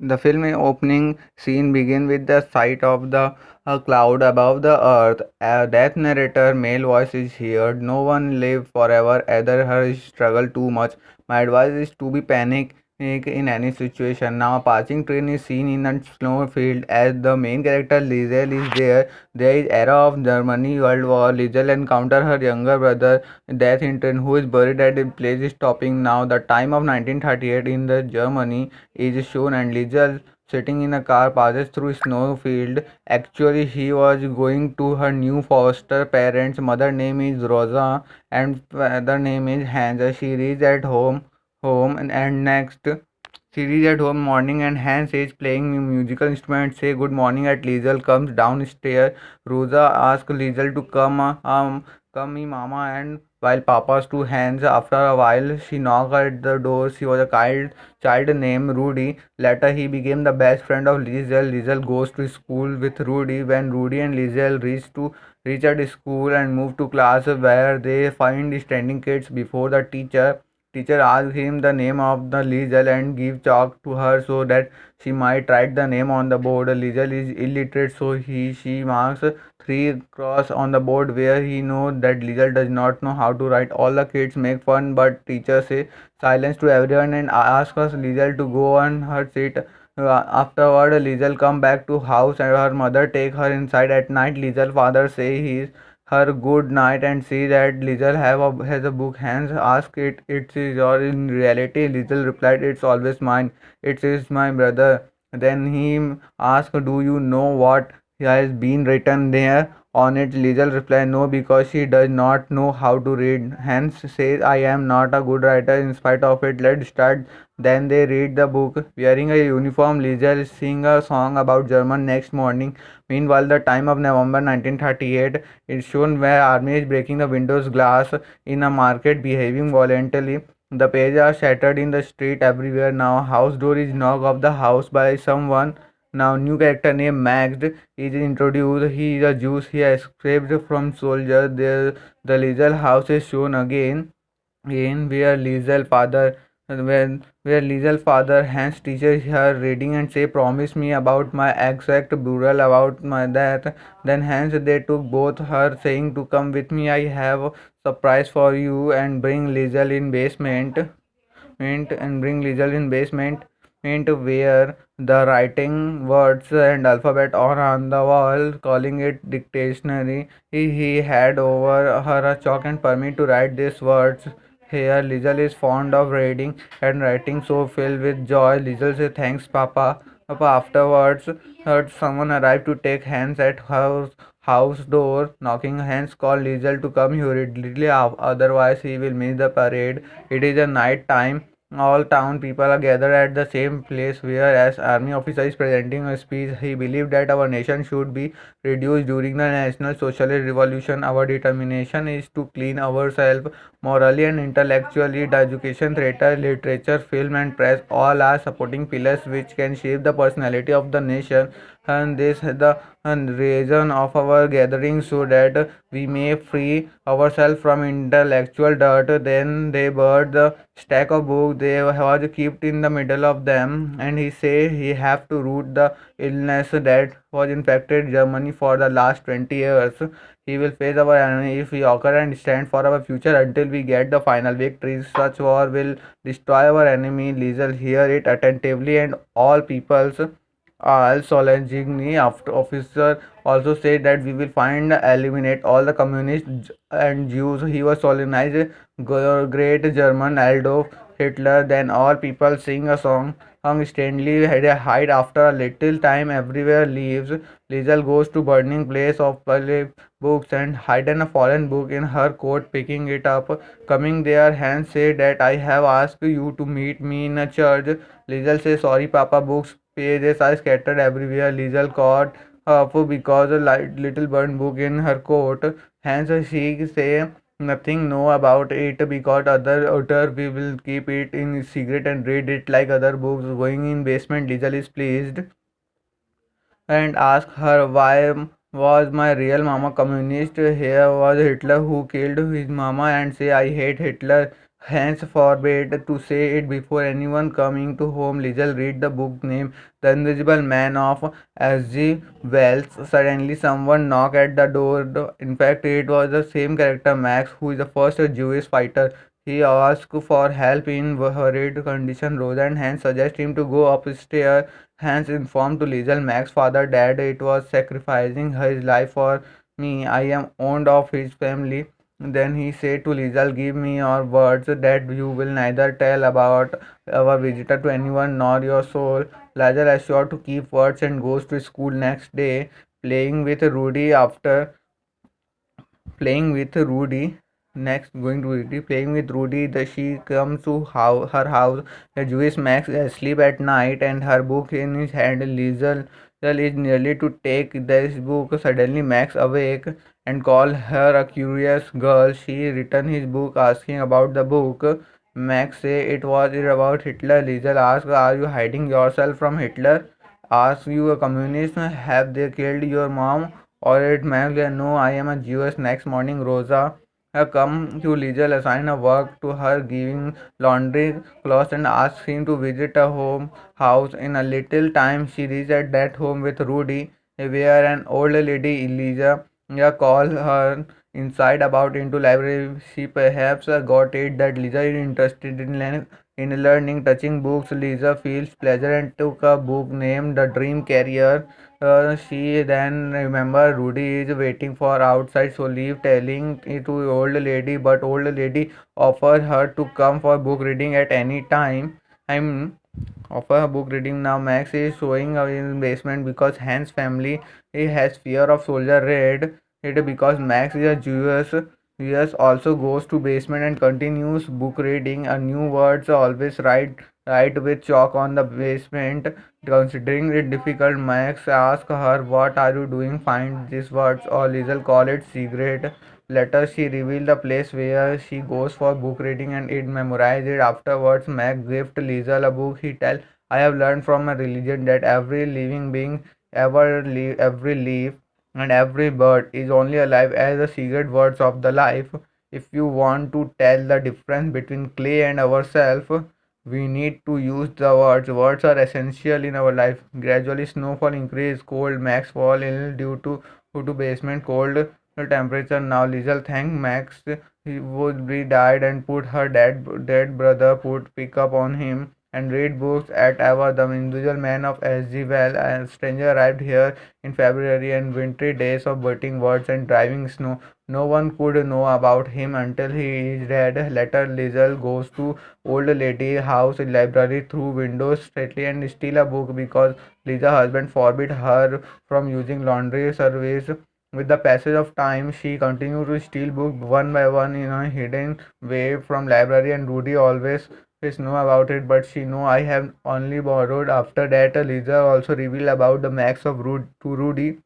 The film opening scene begins with the sight of the a cloud above the earth. A death narrator male voice is heard. No one live forever. Either her struggle too much. My advice is to be panic in any situation. Now a passing train is seen in a snowfield as the main character Liesel is there. There is era of Germany World War. Liesel encounter her younger brother Death in train who is buried at a place stopping now. The time of 1938 in the Germany is shown and Liesel sitting in a car passes through snowfield. Actually, he was going to her new foster parents. Mother name is Rosa and father name is Hans. She is at home and next. She is at home morning and Hans is playing musical instruments. Say good morning at Liesel comes downstairs. Rosa asks Liesel to come me mama and while Papa's two hands. After a while, she knocked at the door. She was a child named Rudy. Later, he became the best friend of Liesel. Liesel goes to school with Rudy. When Rudy and Liesel reach at school and move to class where they find standing kids before the teacher. Teacher asks him the name of the Liesel and give chalk to her so that she might write the name on the board. Liesel is illiterate, so she marks three cross on the board where he knows that Liesel does not know how to write. All the kids make fun, but teacher say silence to everyone and ask us Liesel to go on her seat. Afterward, Liesel come back to house and her mother take her inside at night. Liesel father say he is her good night and see that Liesel has a book. Hans ask it is your in reality. Liesel replied it's always mine. It is my brother. Then he asked, do you know what has been written there? On it, Liesel replied, no, because she does not know how to read. Hans says, I am not a good writer in spite of it. Let's start. Then they read the book. Wearing a uniform, Liesel sing a song about German next morning. Meanwhile, the time of November 1938 is shown where army is breaking the windows glass in a market, behaving violently. The pages are shattered in the street everywhere now. House door is knocked off the house by someone. Now new character named Max is introduced. He is a Jew. He escaped from soldiers. The Liesel house is shown again in where Liesel father where Liesel father Hans teaches her reading and say promise me about my exact burial about my death. Then Hans they took both her saying to come with me, I have a surprise for you and bring Liesel in basement and bring Liesel in basement where the writing words and alphabet are on the wall, calling it dictionary. He had over her a chalk and permit to write these words. Here, Liesel is fond of reading and writing, so filled with joy. Liesel says, "Thanks, Papa." Papa afterwards heard someone arrive to take hands at house door. Knocking hands called Liesel to come hurriedly, otherwise he will miss the parade. It is a night time. All town people are gathered at the same place where as army officer is presenting a speech. He believed that our nation should be reduced during the National Socialist Revolution. Our determination is to clean ourselves morally and intellectually. The education, theatre, literature, film and press all are supporting pillars which can shape the personality of the nation. And this is the reason of our gathering so that we may free ourselves from intellectual dirt. Then they burned the stack of books they was kept in the middle of them, and he say he have to root the illness that was infected Germany for the last 20 years. He will face our enemy if we occur and stand for our future until we get the final victory. Such war will destroy our enemy. Liesel hear it attentively, and all peoples Al Solanjini after officer also said that we will find eliminate all the communists and Jews. He was solemnized great German Adolf Hitler. Then all people sing a song. Stanley had a hide after a little time everywhere leaves. Liesel goes to burning place of books and hidden a fallen book in her coat, picking it up. Coming there, hands say that I have asked you to meet me in a church. Liesel says sorry Papa, books pages are scattered everywhere. Liesel caught up because a little burnt book in her coat. Hence she say nothing know about it because other author we will keep it in secret and read it like other books. Going in basement, Liesel is pleased and ask her why was my real mama communist. Here was Hitler who killed his mama and say I hate Hitler. Hans forbade to say it before anyone coming to home. Liesel read the book named The Invisible Man of S.G. Wells. Suddenly, someone knocked at the door. In fact, it was the same character, Max, who is the first Jewish fighter. He asked for help in worried condition. Rosa and Hans suggest him to go upstairs. Hans informed to Liesel, Max's father, Dad, it was sacrificing his life for me. I am owned of his family. Then he said to Lizal, give me your words that you will neither tell about our visitor to anyone nor your soul. Lizal assured to keep words and goes to school next day, playing with Rudy after playing with Rudy. Next, going to Rudy, playing with Rudy. She comes to her house. The Jewish Max is asleep at night, and her book in his hand. Liesel is nearly to take this book. Suddenly, Max awake and call her a curious girl. She returned his book, asking about the book. Max say it was about Hitler. Liesel asks, "Are you hiding yourself from Hitler? Ask you a communist? Have they killed your mom?" Alright, ma'am, no, I am a Jewess. Next morning, Rosa come to Liesel, assign a work to her, giving laundry clothes and ask him to visit a home house. In a little time, she reached at that home with Rudy, where an old lady, Eliza, called her inside about into library. She perhaps got it that Lisa is interested in learning touching books. Lisa feels pleasure and took a book named The Dream Carrier. She then remember Rudy is waiting for outside, so leave telling it to old lady. But old lady offer her to come for book reading at any time. I'm offer her book reading now. Max is showing up in basement because Hans family has fear of soldier raid. It because Max is a Jewish. Yes, also goes to basement and continues book reading. A new words always write with chalk on the basement. Considering it difficult, Max asks her, "What are you doing? Find these words." Or Liesel call it secret. Later, she reveals the place where she goes for book reading and it memorizes it. Afterwards, Max gives Liesel a book. He tells, "I have learned from a religion that every living being, every leaf, and every bird is only alive as the secret words of the life. If you want to tell the difference between clay and ourselves, we need to use the words. Words are essential in our life." Gradually, snowfall increased. Cold Max fall ill due to basement cold temperature. Now, Liesel thanked Max. He would be died and put her dead brother put pick up on him and read books at ever. The individual man of S.G. Well, a stranger arrived here in February and wintry days of biting words and driving snow. No one could know about him until he is dead. Later, Liesel goes to old lady house library through windows straightly and steal a book because Lisa's husband forbid her from using laundry service. With the passage of time, she continued to steal books one by one in a hidden way from library, and Rudy always know about it, but she know I have only borrowed. After that, Lisa also revealed about the max of to Rudy.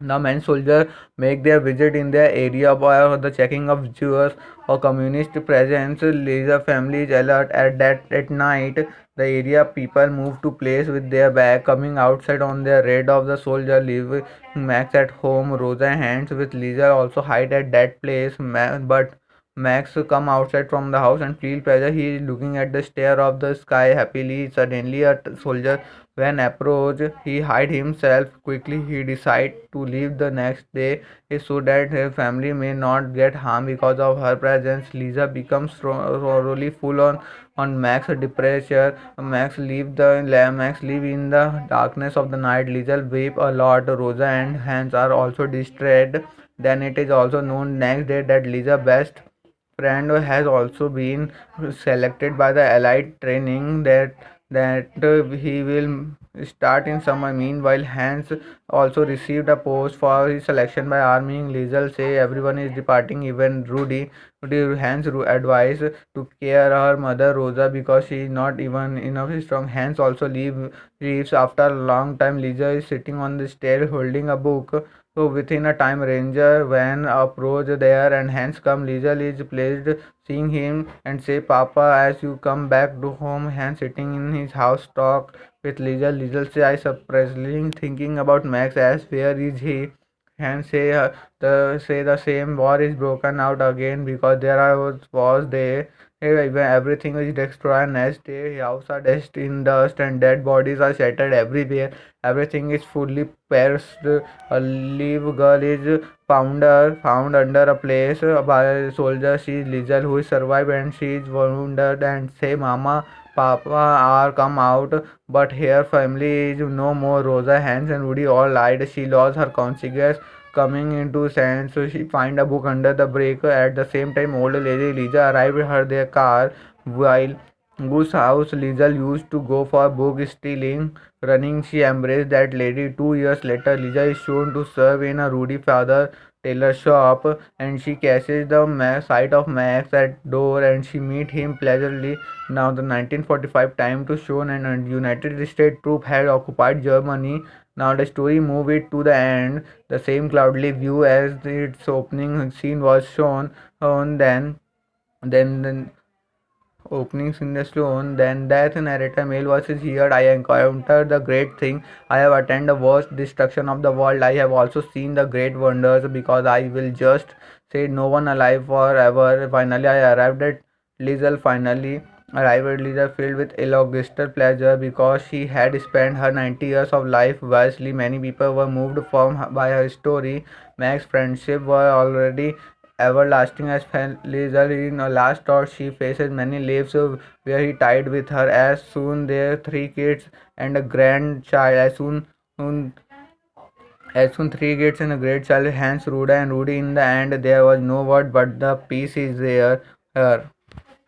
The men soldiers make their visit in their area for the checking of Jews or communist presence. Laser family is alert at night. The area people move to place with their bag coming outside on their raid of the soldier leave Max at home. Rosa hands with Lisa also hide at that place. But Max come outside from the house and feel pressure. He is looking at the stair of the sky happily. Suddenly a soldier when approached, he hid himself quickly. He decided to leave the next day so that her family may not get harmed because of her presence. Lisa becomes thoroughly full on Max depression. Max live in the darkness of the night. Lisa weep a lot. Rosa and Hans are also distressed. Then it is also known next day that Lisa's best friend has also been selected by the Allied training that he will start in summer. Meanwhile, Hans also received a post for his selection by Army. Liesel say everyone is departing, even Rudy. Hans advised to care her mother Rosa because she is not even enough strong. Hans also leaves after a long time. Lisa is sitting on the stair holding a book. So within a time, ranger van approach there and Hans come. Liesel is pleased seeing him and say, "Papa, as you come back to home." Hans sitting in his house talk with Liesel. Liesel say, "I surprisingly thinking about Max. As where is he?" Hans say the same war is broken out again because there was there Everything is destroyed. Next day, house are dust in dust and dead bodies are shattered everywhere. Everything is fully perished. A live girl is found under a place by a soldier. She is Lizel who is survived and she is wounded and say, "Mama, Papa are come out." But her family is no more. Rosa, Hans, and Rudy all lied. She lost her conscience coming into sense. So she find a book under the break. At the same time, old lady Lisa arrived at her their car while whose house Lizel used to go for book stealing. Running, she embraced that lady. 2 years later, Lisa is shown to serve in a Rudy father tailor shop, and she catches the sight of Max at door, and she meet him pleasantly. Now the 1945 time to show and United States troop had occupied Germany. Now the story moved it to the end. The same cloudly view as its opening scene was shown. On then openings in the stone, then that narrator male voices here. I encountered the great thing. I have attended the worst destruction of the world. I have also seen the great wonders because I will just say no one alive forever. Finally I arrived at Lizel finally arrived at Lizel filled with illogical pleasure because she had spent her 90 years of life wisely. Many people were moved by her story. Mac's friendship were already everlasting as Lizel in a last thought. She faces many lives where he tied with her. As soon their three kids and a grandchild. As soon three kids and a great child. Hans, Ruda, and Rudy. In the end, there was no word but the peace is there. Here.